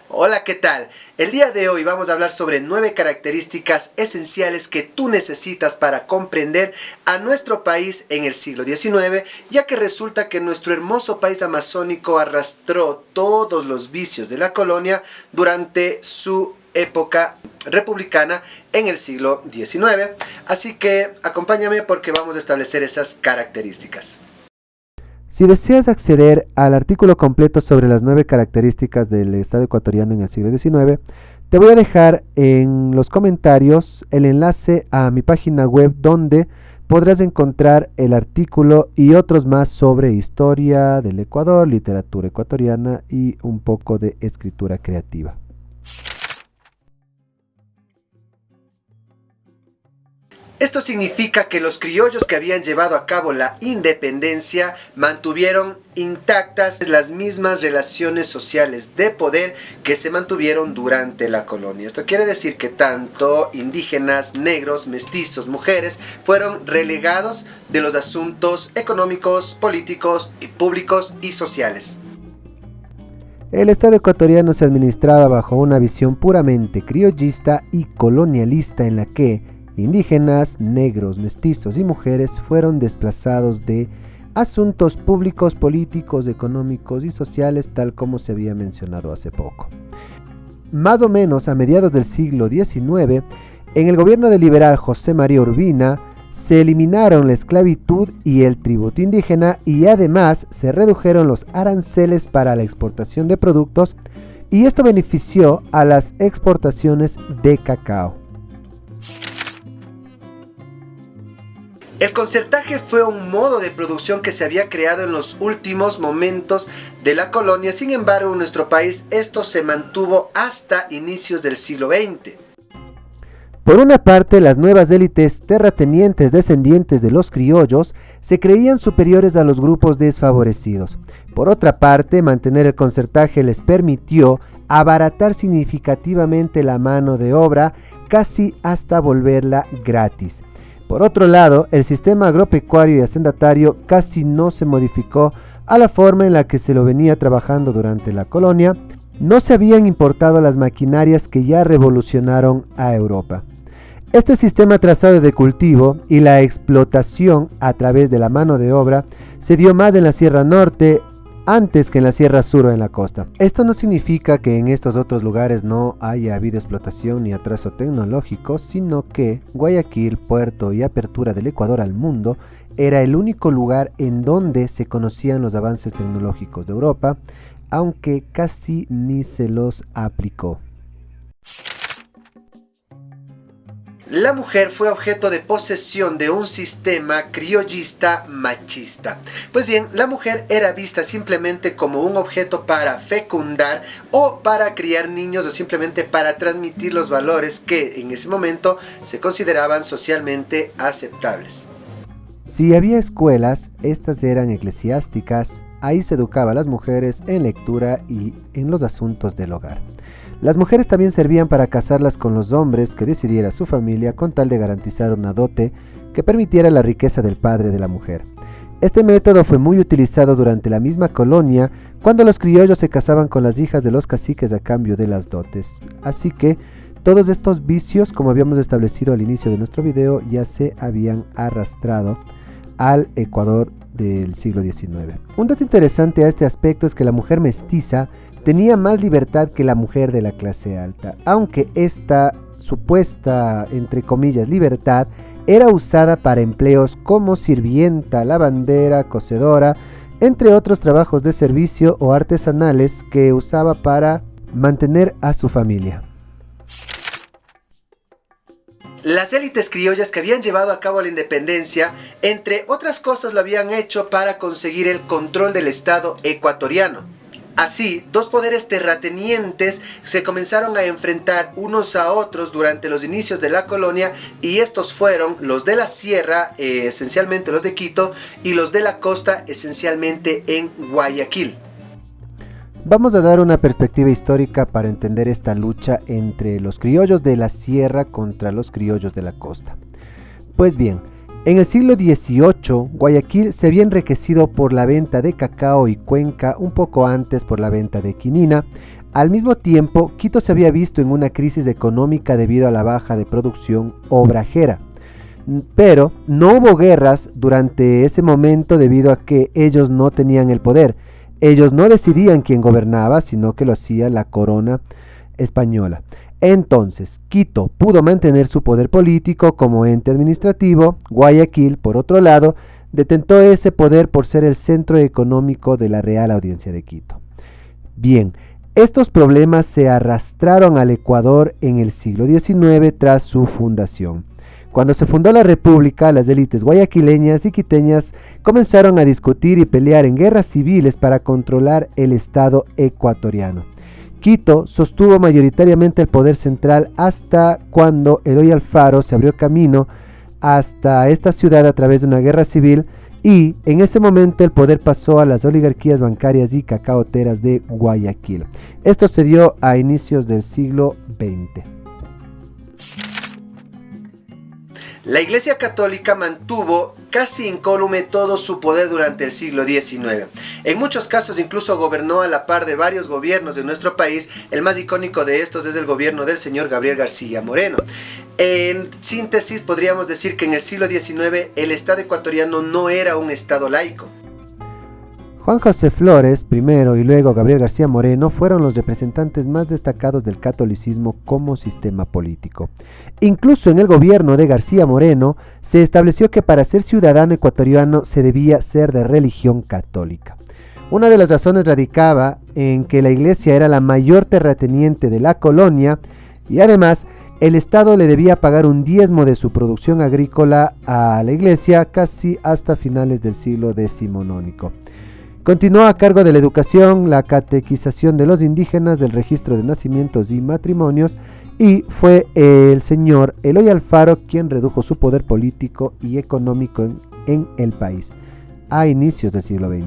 Hola, ¿qué tal? El día de hoy vamos a hablar sobre 9 características esenciales que tú necesitas para comprender a nuestro país en el siglo XIX, ya que resulta que nuestro hermoso país amazónico arrastró todos los vicios de la colonia durante su época republicana en el siglo XIX. Así que acompáñame porque vamos a establecer esas características. Si deseas acceder al artículo completo sobre las 9 características del Estado ecuatoriano en el siglo XIX, te voy a dejar en los comentarios el enlace a mi página web donde podrás encontrar el artículo y otros más sobre historia del Ecuador, literatura ecuatoriana y un poco de escritura creativa. Esto significa que los criollos que habían llevado a cabo la independencia mantuvieron intactas las mismas relaciones sociales de poder que se mantuvieron durante la colonia. Esto quiere decir que tanto indígenas, negros, mestizos, mujeres fueron relegados de los asuntos económicos, políticos, públicos y sociales. El Estado ecuatoriano se administraba bajo una visión puramente criollista y colonialista en la que indígenas, negros, mestizos y mujeres fueron desplazados de asuntos públicos, políticos, económicos y sociales, tal como se había mencionado hace poco. Más o menos a mediados del siglo XIX, en el gobierno del liberal José María Urbina, se eliminaron la esclavitud y el tributo indígena y además se redujeron los aranceles para la exportación de productos y esto benefició a las exportaciones de cacao. El concertaje fue un modo de producción que se había creado en los últimos momentos de la colonia, sin embargo en nuestro país esto se mantuvo hasta inicios del siglo XX. Por una parte, las nuevas élites terratenientes descendientes de los criollos se creían superiores a los grupos desfavorecidos. Por otra parte, mantener el concertaje les permitió abaratar significativamente la mano de obra, casi hasta volverla gratis. Por otro lado, el sistema agropecuario y hacendatario casi no se modificó a la forma en la que se lo venía trabajando durante la colonia. No se habían importado las maquinarias que ya revolucionaron a Europa. Este sistema trazado de cultivo y la explotación a través de la mano de obra se dio más en la Sierra Norte antes que en la Sierra Sur o en la costa. Esto no significa que en estos otros lugares no haya habido explotación ni atraso tecnológico, sino que Guayaquil, puerto y apertura del Ecuador al mundo, era el único lugar en donde se conocían los avances tecnológicos de Europa, aunque casi ni se los aplicó. La mujer fue objeto de posesión de un sistema criollista machista. Pues bien, la mujer era vista simplemente como un objeto para fecundar o para criar niños o simplemente para transmitir los valores que en ese momento se consideraban socialmente aceptables. Si había escuelas, estas eran eclesiásticas, ahí se educaba a las mujeres en lectura y en los asuntos del hogar. Las mujeres también servían para casarlas con los hombres que decidiera su familia con tal de garantizar una dote que permitiera la riqueza del padre de la mujer. Este método fue muy utilizado durante la misma colonia cuando los criollos se casaban con las hijas de los caciques a cambio de las dotes. Así que todos estos vicios, como habíamos establecido al inicio de nuestro video, ya se habían arrastrado al Ecuador del siglo XIX. Un dato interesante a este aspecto es que la mujer mestiza tenía más libertad que la mujer de la clase alta, aunque esta supuesta, entre comillas, libertad era usada para empleos como sirvienta, lavandera, cocedora, entre otros trabajos de servicio o artesanales que usaba para mantener a su familia. Las élites criollas que habían llevado a cabo la independencia, entre otras cosas, lo habían hecho para conseguir el control del Estado ecuatoriano. Así, dos poderes terratenientes se comenzaron a enfrentar unos a otros durante los inicios de la colonia y estos fueron los de la sierra, esencialmente los de Quito, y los de la costa, esencialmente en Guayaquil. Vamos a dar una perspectiva histórica para entender esta lucha entre los criollos de la sierra contra los criollos de la costa. Pues bien, en el siglo XVIII, Guayaquil se había enriquecido por la venta de cacao y cuenca, un poco antes por la venta de quinina, Al mismo tiempo, Quito se había visto en una crisis económica debido a la baja de producción obrajera. Pero no hubo guerras durante ese momento debido a que ellos no tenían el poder. Ellos no decidían quién gobernaba, sino que lo hacía la corona española. Entonces, Quito pudo mantener su poder político como ente administrativo. Guayaquil, por otro lado, detentó ese poder por ser el centro económico de la Real Audiencia de Quito. Bien, estos problemas se arrastraron al Ecuador en el siglo XIX tras su fundación. Cuando se fundó la República, las élites guayaquileñas y quiteñas comenzaron a discutir y pelear en guerras civiles para controlar el Estado ecuatoriano. Quito sostuvo mayoritariamente el poder central hasta cuando Eloy Alfaro se abrió camino hasta esta ciudad a través de una guerra civil, y en ese momento el poder pasó a las oligarquías bancarias y cacaoteras de Guayaquil. Esto se dio a inicios del siglo XX. La Iglesia Católica mantuvo casi incólume todo su poder durante el siglo XIX. En muchos casos incluso gobernó a la par de varios gobiernos de nuestro país. El más icónico de estos es el gobierno del señor Gabriel García Moreno. En síntesis, podríamos decir que en el siglo XIX el Estado ecuatoriano no era un Estado laico. Juan José Flores, primero, y luego Gabriel García Moreno fueron los representantes más destacados del catolicismo como sistema político. Incluso en el gobierno de García Moreno se estableció que para ser ciudadano ecuatoriano se debía ser de religión católica. Una de las razones radicaba en que la iglesia era la mayor terrateniente de la colonia y además el Estado le debía pagar un diezmo de su producción agrícola a la iglesia casi hasta finales del siglo decimonónico. Continuó a cargo de la educación, la catequización de los indígenas, del registro de nacimientos y matrimonios, y fue el señor Eloy Alfaro quien redujo su poder político y económico en el país a inicios del siglo XX.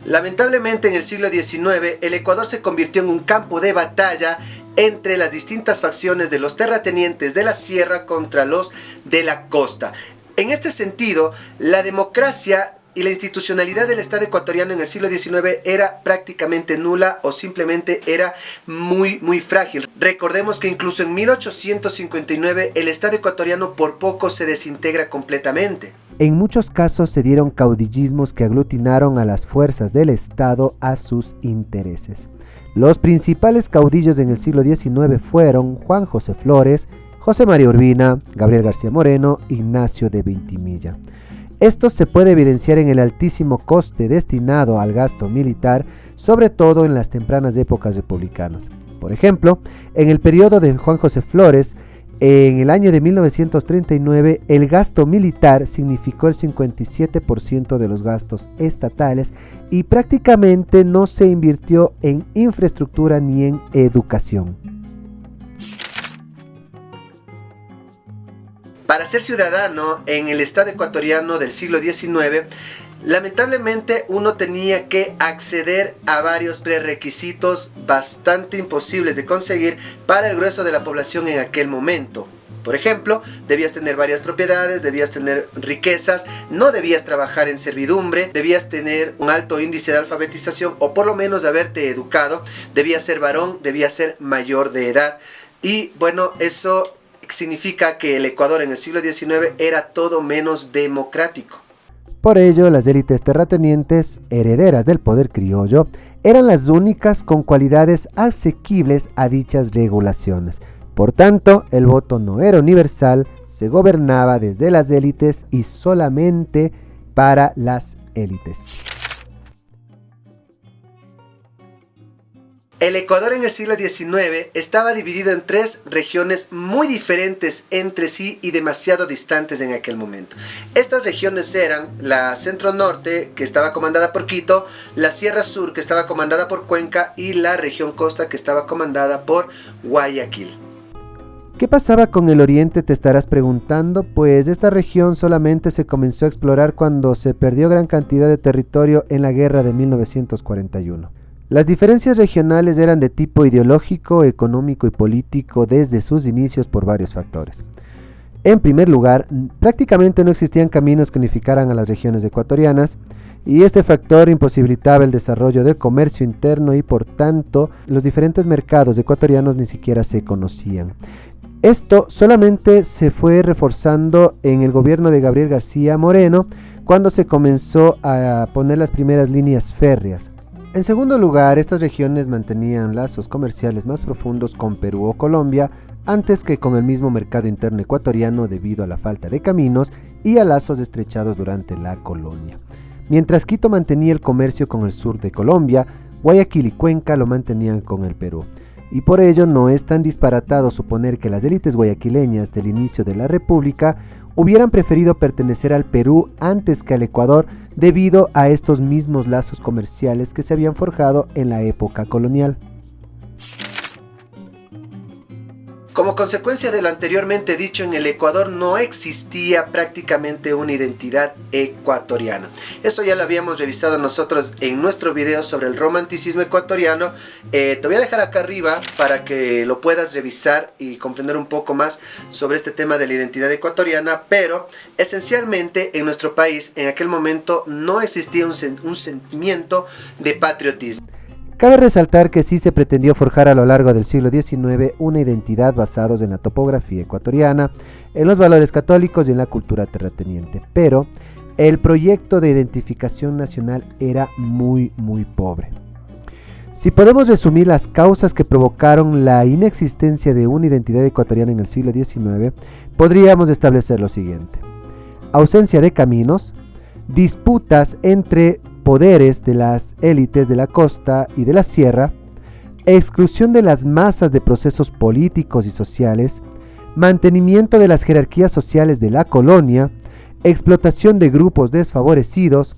Lamentablemente en el siglo XIX el Ecuador se convirtió en un campo de batalla entre las distintas facciones de los terratenientes de la sierra contra los de la costa. En este sentido, la democracia y la institucionalidad del Estado ecuatoriano en el siglo XIX era prácticamente nula o simplemente era muy frágil. Recordemos que incluso en 1859 el Estado ecuatoriano por poco se desintegra completamente. En muchos casos se dieron caudillismos que aglutinaron a las fuerzas del Estado a sus intereses. Los principales caudillos en el siglo XIX fueron Juan José Flores, José María Urbina, Gabriel García Moreno, Ignacio de Vintimilla. Esto se puede evidenciar en el altísimo coste destinado al gasto militar, sobre todo en las tempranas épocas republicanas. Por ejemplo, en el periodo de Juan José Flores, en el año de 1939, el gasto militar significó el 57% de los gastos estatales y prácticamente no se invirtió en infraestructura ni en educación. Para ser ciudadano en el Estado ecuatoriano del siglo XIX, lamentablemente uno tenía que acceder a varios prerequisitos bastante imposibles de conseguir para el grueso de la población en aquel momento. Por ejemplo, debías tener varias propiedades, debías tener riquezas, no debías trabajar en servidumbre, debías tener un alto índice de alfabetización o por lo menos haberte educado, debías ser varón, debías ser mayor de edad. Y bueno, eso significa que el Ecuador en el siglo XIX era todo menos democrático. Por ello, las élites terratenientes, herederas del poder criollo, eran las únicas con cualidades asequibles a dichas regulaciones. Por tanto, el voto no era universal, se gobernaba desde las élites y solamente para las élites. El Ecuador en el siglo XIX estaba dividido en tres regiones muy diferentes entre sí y demasiado distantes en aquel momento. Estas regiones eran la Centro Norte, que estaba comandada por Quito, la Sierra Sur, que estaba comandada por Cuenca, y la región Costa, que estaba comandada por Guayaquil. ¿Qué pasaba con el Oriente?, te estarás preguntando. Pues esta región solamente se comenzó a explorar cuando se perdió gran cantidad de territorio en la guerra de 1941. Las diferencias regionales eran de tipo ideológico, económico y político desde sus inicios por varios factores. En primer lugar, prácticamente no existían caminos que unificaran a las regiones ecuatorianas. y este factor imposibilitaba el desarrollo del comercio interno y por tanto los diferentes mercados ecuatorianos ni siquiera se conocían. Esto solamente se fue reforzando en el gobierno de Gabriel García Moreno cuando se comenzó a poner las primeras líneas férreas. En segundo lugar, estas regiones mantenían lazos comerciales más profundos con Perú o Colombia antes que con el mismo mercado interno ecuatoriano debido a la falta de caminos y a lazos estrechados durante la colonia. Mientras Quito mantenía el comercio con el sur de Colombia, Guayaquil y Cuenca lo mantenían con el Perú. Y por ello no es tan disparatado suponer que las élites guayaquileñas del inicio de la República hubieran preferido pertenecer al Perú antes que al Ecuador debido a estos mismos lazos comerciales que se habían forjado en la época colonial. Como consecuencia de lo anteriormente dicho, en el Ecuador no existía prácticamente una identidad ecuatoriana. Eso ya lo habíamos revisado nosotros en nuestro video sobre el romanticismo ecuatoriano. Te voy a dejar acá arriba para que lo puedas revisar y comprender un poco más sobre este tema de la identidad ecuatoriana, pero esencialmente en nuestro país en aquel momento no existía un sentimiento de patriotismo. Cabe resaltar que sí se pretendió forjar a lo largo del siglo XIX una identidad basados en la topografía ecuatoriana, en los valores católicos y en la cultura terrateniente, pero el proyecto de identificación nacional era muy pobre. Si podemos resumir las causas que provocaron la inexistencia de una identidad ecuatoriana en el siglo XIX, podríamos establecer lo siguiente: ausencia de caminos, disputas entre poderes de las élites de la costa y de la sierra, exclusión de las masas de procesos políticos y sociales, mantenimiento de las jerarquías sociales de la colonia, explotación de grupos desfavorecidos,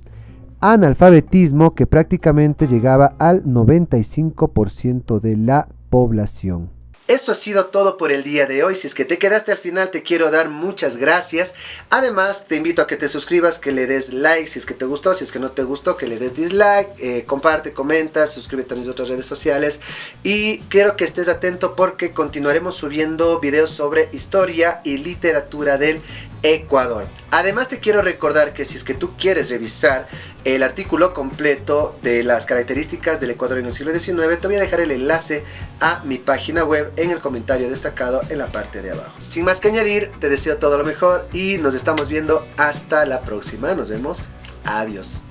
analfabetismo que prácticamente llegaba al 95% de la población. Eso ha sido todo por el día de hoy. Si es que te quedaste al final, te quiero dar muchas gracias. Además, te invito a que te suscribas, que le des like si es que te gustó. Si es que no te gustó, que le des dislike. Comparte, comenta, suscríbete a mis otras redes sociales. Y quiero que estés atento porque continuaremos subiendo videos sobre historia y literatura del Ecuador. Además, te quiero recordar que si es que tú quieres revisar el artículo completo de las características del Ecuador en el siglo XIX, te voy a dejar el enlace a mi página web en el comentario destacado en la parte de abajo. Sin más que añadir, te deseo todo lo mejor y nos estamos viendo hasta la próxima. Nos vemos. Adiós.